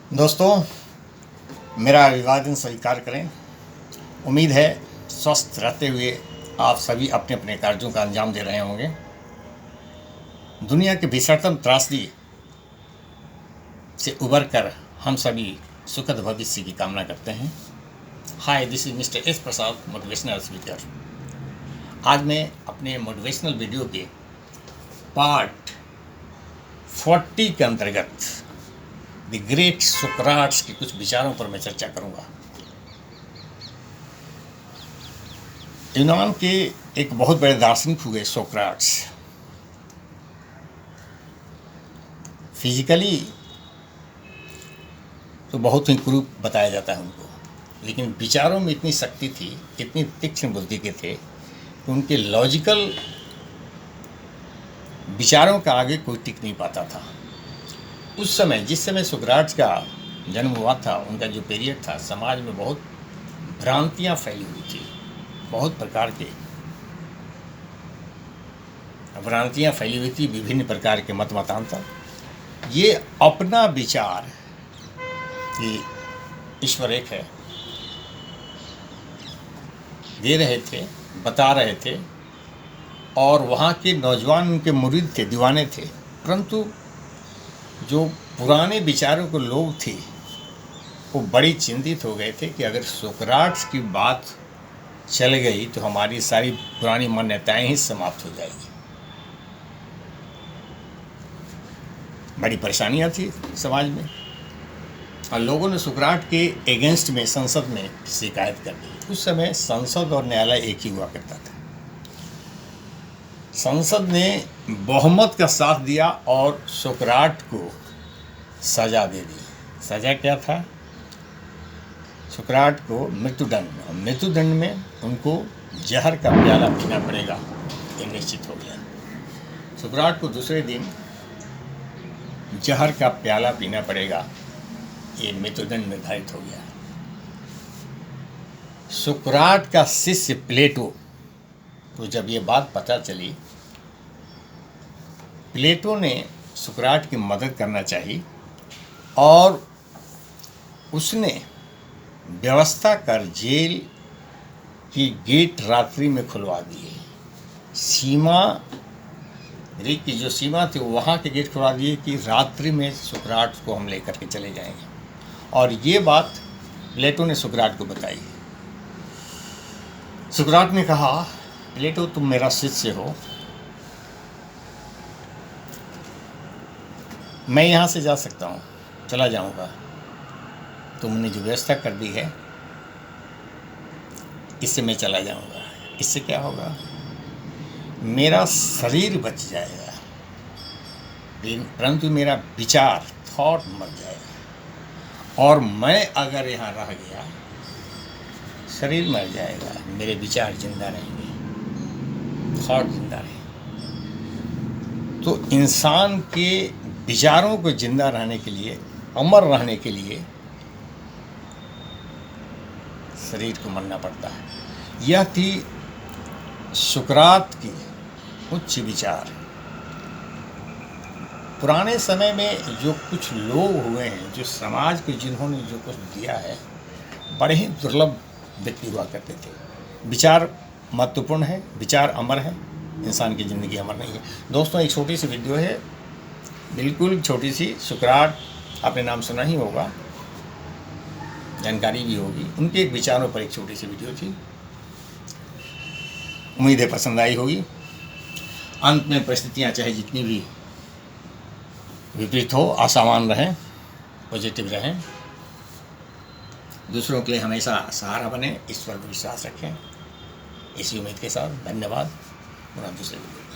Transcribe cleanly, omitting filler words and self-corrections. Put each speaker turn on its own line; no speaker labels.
दोस्तों, मेरा अभिवादन स्वीकार करें। उम्मीद है स्वस्थ रहते हुए आप सभी अपने अपने कार्यों का अंजाम दे रहे होंगे। दुनिया के भीषणतम त्रासदी से उबर कर हम सभी सुखद भविष्य की कामना करते हैं। Hi, this is mister S Prasad, motivational speaker. आज मैं अपने मोटिवेशनल वीडियो के पार्ट 40 के अंतर्गत द ग्रेट सोक्राट्स के कुछ विचारों पर मैं चर्चा करूंगा। यूनान के एक बहुत बड़े दार्शनिक हुए सोक्राट्स। फिजिकली तो बहुत ही कुरूप बताया जाता है उनको, लेकिन विचारों में इतनी शक्ति थी, इतनी तीक्ष्ण बुद्धि के थे कि उनके लॉजिकल विचारों का आगे कोई टिक नहीं पाता था। उस समय, जिस समय सोक्राट्स का जन्म हुआ था, उनका जो पीरियड था, समाज में बहुत भ्रांतियां फैली हुई थी। बहुत प्रकार के भ्रांतियां फैली हुई थी, विभिन्न प्रकार के मतांतर। ये अपना विचार कि ईश्वर एक है दे रहे थे, बता रहे थे, और वहाँ के नौजवान उनके मुरीद थे, दीवाने थे। परंतु जो पुराने विचारों के लोग थे वो बड़ी चिंतित हो गए थे कि अगर सोक्राट्स की बात चल गई तो हमारी सारी पुरानी मान्यताएं ही समाप्त हो जाएगी। बड़ी परेशानियां थी समाज में, और लोगों ने सोक्राट के एगेंस्ट में संसद में शिकायत कर दी। उस समय संसद और न्यायालय एक ही हुआ करता था। संसद ने बहुमत का साथ दिया और सोक्राट को सजा दे दी। सजा क्या था? सोक्राट को मृत्युदंड। मृत्युदंड में उनको जहर का प्याला पीना पड़ेगा, ये निश्चित हो गया। सोक्राट को दूसरे दिन जहर का प्याला पीना पड़ेगा, ये मृत्युदंड निर्धारित हो गया। सोक्राट का शिष्य प्लेटो को जब ये बात पता चली, प्लेटो ने सोक्राट की मदद करना चाहिए और उसने व्यवस्था कर जेल की गेट रात्रि में खुलवा दिए। सीमा की जो सीमा थी वहाँ के गेट खुलवा दिए कि रात्रि में सोक्राट को हम लेकर के चले जाएंगे। और ये बात प्लेटो ने सोक्राट को बताई। सोक्राट ने कहा, प्लेटो तुम मेरा शिष्य हो, मैं यहाँ से जा सकता हूँ, चला जाऊँगा। तुमने जो व्यवस्था कर दी है इससे मैं चला जाऊँगा। इससे क्या होगा? मेरा शरीर बच जाएगा, परंतु मेरा विचार, थॉट मर जाएगा। और मैं अगर यहाँ रह गया, शरीर मर जाएगा, मेरे विचार जिंदा रहेंगे, थॉट जिंदा रहेंगे। तो इंसान के विचारों को जिंदा रहने के लिए, अमर रहने के लिए शरीर को मरना पड़ता है। यह थी सोक्रात की उच्च विचार। पुराने समय में जो कुछ लोग हुए हैं, जो समाज को जिन्होंने जो कुछ दिया है, बड़े ही दुर्लभ व्यक्ति हुआ करते थे। विचार महत्वपूर्ण है, विचार अमर है, इंसान की ज़िंदगी अमर नहीं है। दोस्तों, एक छोटी सी वीडियो है, बिल्कुल छोटी सी। सोक्राट आपने नाम सुना ही होगा, जानकारी भी होगी। उनके एक विचारों पर एक छोटी सी वीडियो थी। उम्मीद है पसंद आई होगी। अंत में परिस्थितियाँ चाहे जितनी भी विपरीत हो, आशावान रहें, पॉजिटिव रहें, दूसरों के लिए हमेशा सहारा बने, ईश्वर पर विश्वास रखें। इसी उम्मीद के साथ धन्यवाद। दूसरे वीडियो।